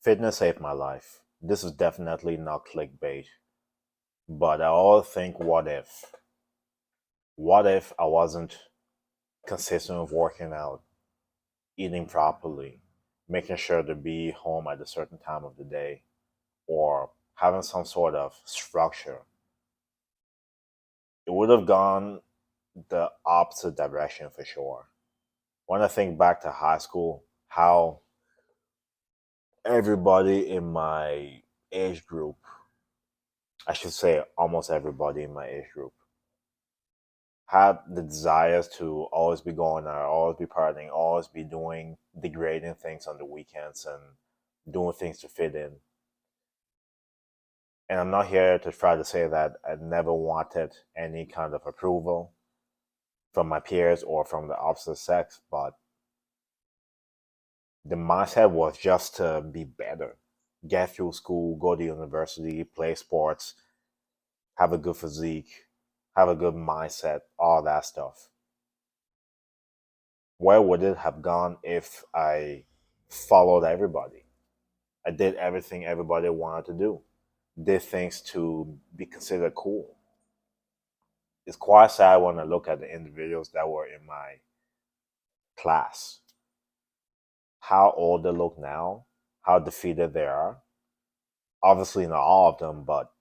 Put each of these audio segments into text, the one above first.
Fitness saved my life. This is definitely not clickbait, but I always think, what if? What if I wasn't consistent with working out, eating properly, making sure to be home at a certain time of the day, or having some sort of structure? It would have gone the opposite direction for sure. When I think back to high school, how everybody in my age group, I should say almost everybody in my age group, had the desires to always be going out, always be partying, always be doing degrading things on the weekends and doing things to fit in. And I'm not here to try to say that I never wanted any kind of approval from my peers or from the opposite sex, but the mindset was just to be better, get through school, go to university, play sports, have a good physique, have a good mindset, all that stuff. Where would it have gone if I followed everybody? I did everything everybody wanted to do, did things to be considered cool. It's quite sad when I look at the individuals that were in my class, how old they look now, how defeated they are. Obviously, not all of them, but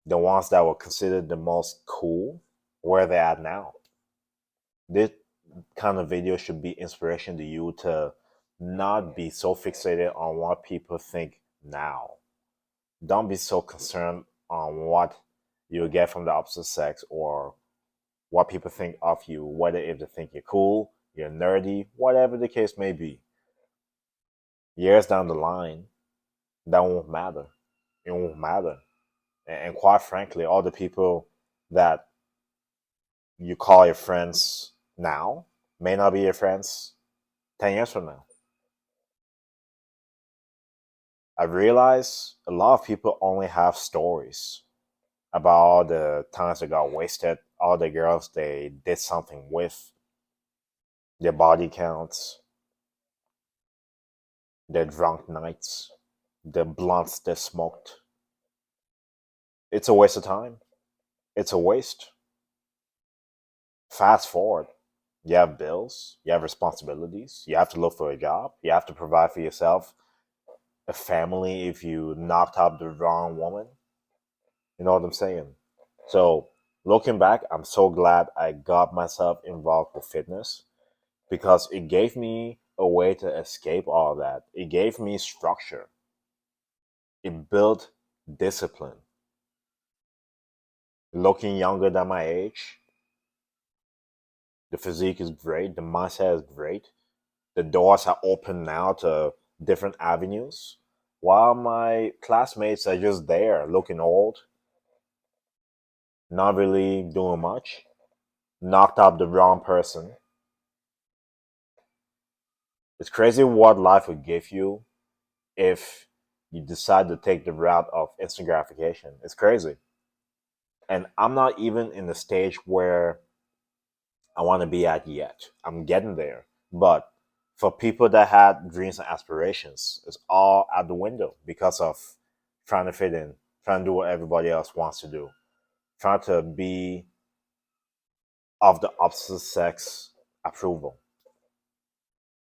the ones that were considered the most cool, where they at now. This kind of video should be inspiration to you to not be so fixated on what people think now. Don't be so concerned on what you get from the opposite sex or what people think of you, whether if they think you're cool, you're nerdy, whatever the case may be. Years down the line, that won't matter. It won't matter. And quite frankly, all the people that you call your friends now may not be your friends 10 years from now. I realize a lot of people only have stories about all the times they got wasted, all the girls they did something with, their body counts, their drunk nights, the blunts they smoked. It's a waste of time. It's a waste. Fast forward. You have bills, you have responsibilities, you have to look for a job, you have to provide for yourself, a family if you knocked up the wrong woman. You know what I'm saying? So, looking back, I'm so glad I got myself involved with fitness because it gave me a way to escape all that. It gave me structure. It built discipline. Looking younger than my age, the physique is great, the mindset is great. The doors are open now to different avenues, while my classmates are just there looking old, not really doing much, knocked up the wrong person. It's crazy what life would give you if you decide to take the route of instant gratification. It's crazy. And I'm not even in the stage where I want to be at yet. I'm getting there. But for people that had dreams and aspirations, it's all out the window because of trying to fit in, trying to do what everybody else wants to do, trying to be of the opposite sex approval.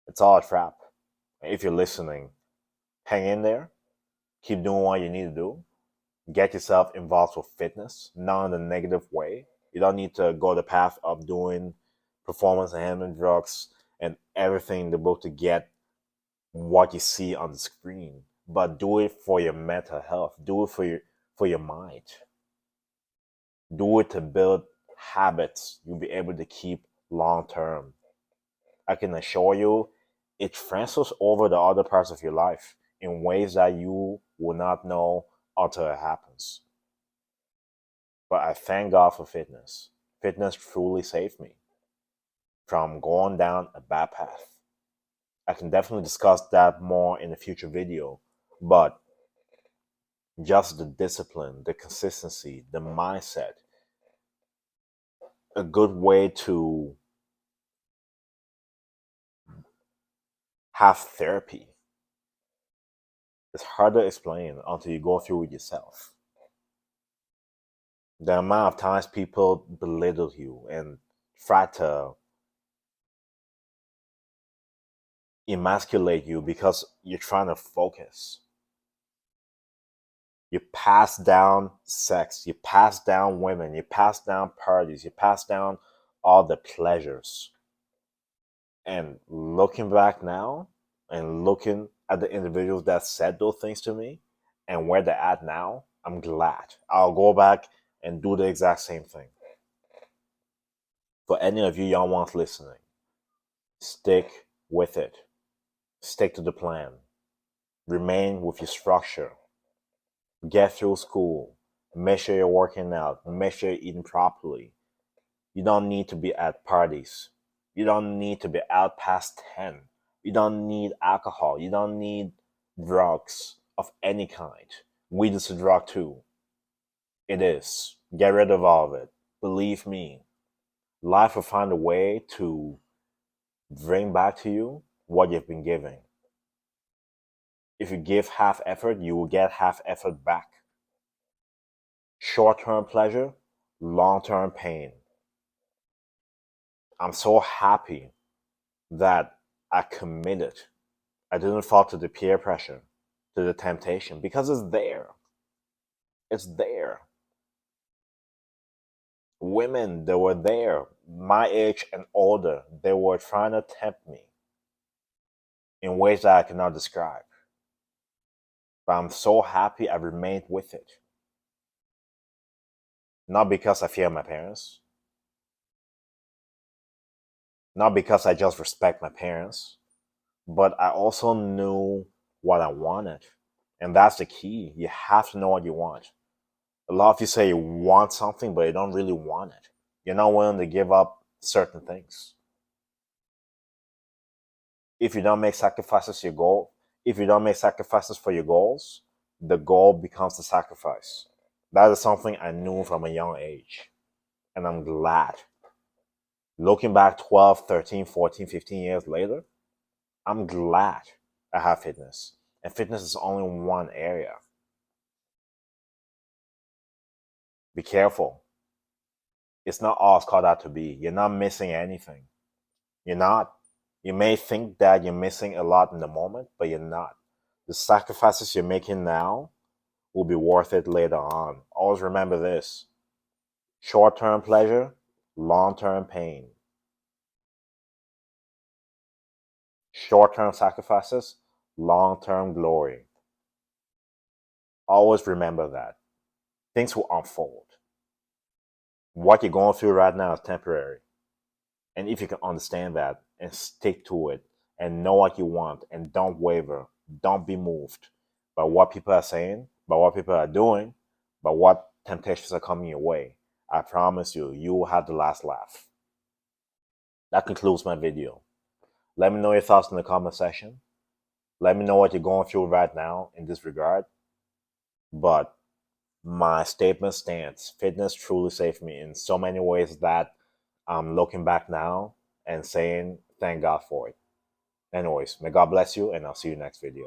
It's all a trap. If you're listening, hang in there, keep doing what you need to do, get yourself involved with fitness, not in a negative way. You don't need to go the path of doing performance enhancement drugs and everything in the book to get what you see on the screen. But do it for your mental health. Do it for your mind. Do it to build habits you'll be able to keep long term. I can assure you, it transfers over the other parts of your life in ways that you will not know until it happens. But I thank God for fitness. Fitness truly saved me from going down a bad path. I can definitely discuss that more in a future video, but just the discipline, the consistency, the mindset, a good way to have therapy It's hard to explain until you go through it yourself. The amount of times people belittle you and try to emasculate you because you're trying to focus. You pass down sex, you pass down women, you pass down parties, you pass down all the pleasures. And looking back now and looking at the individuals that said those things to me and where they're at now, I'm glad. I'll go back and do the exact same thing. For any of you young ones listening, stick with it. Stick to the plan. Remain with your structure. Get through school. Make sure you're working out. Make sure you're eating properly. You don't need to be at parties. You don't need to be out past 10. You don't need alcohol. You don't need drugs of any kind. Weed is a drug too. It is. Get rid of all of it. Believe me, life will find a way to bring back to you what you've been giving. If you give half effort, you will get half effort back. Short term pleasure, long term pain. I'm so happy that I committed. I didn't fall to the peer pressure, to the temptation, because it's there. It's there. Women that were there, my age and older, they were trying to tempt me in ways that I cannot describe. But I'm so happy I remained with it. Not because I fear my parents, not because I just respect my parents, but I also knew what I wanted. And that's the key. You have to know what you want. A lot of you say you want something, but you don't really want it. You're not willing to give up certain things. If you don't make sacrifices your goal, if you don't make sacrifices for your goals, the goal becomes the sacrifice. That is something I knew from a young age. And I'm glad. Looking back 12, 13, 14, 15 years later, I'm glad I have fitness. And fitness is only one area. Be careful. It's not all it's called out to be. You're not missing anything. You're not. You may think that you're missing a lot in the moment, but you're not. The sacrifices you're making now will be worth it later on. Always remember this: short term pleasure, long term pain. Short term sacrifices, long term glory. Always remember that. Things will unfold. What you're going through right now is temporary. And if you can understand that and stick to it and know what you want and don't waver, don't be moved by what people are saying, by what people are doing, by what temptations are coming your way, I promise you, you will have the last laugh. That concludes my video. Let me know your thoughts in the comment section. Let me know what you're going through right now in this regard. But my statement stands. Fitness truly saved me in so many ways that I'm looking back now and saying thank God for it. Anyways, may God bless you, and I'll see you next video.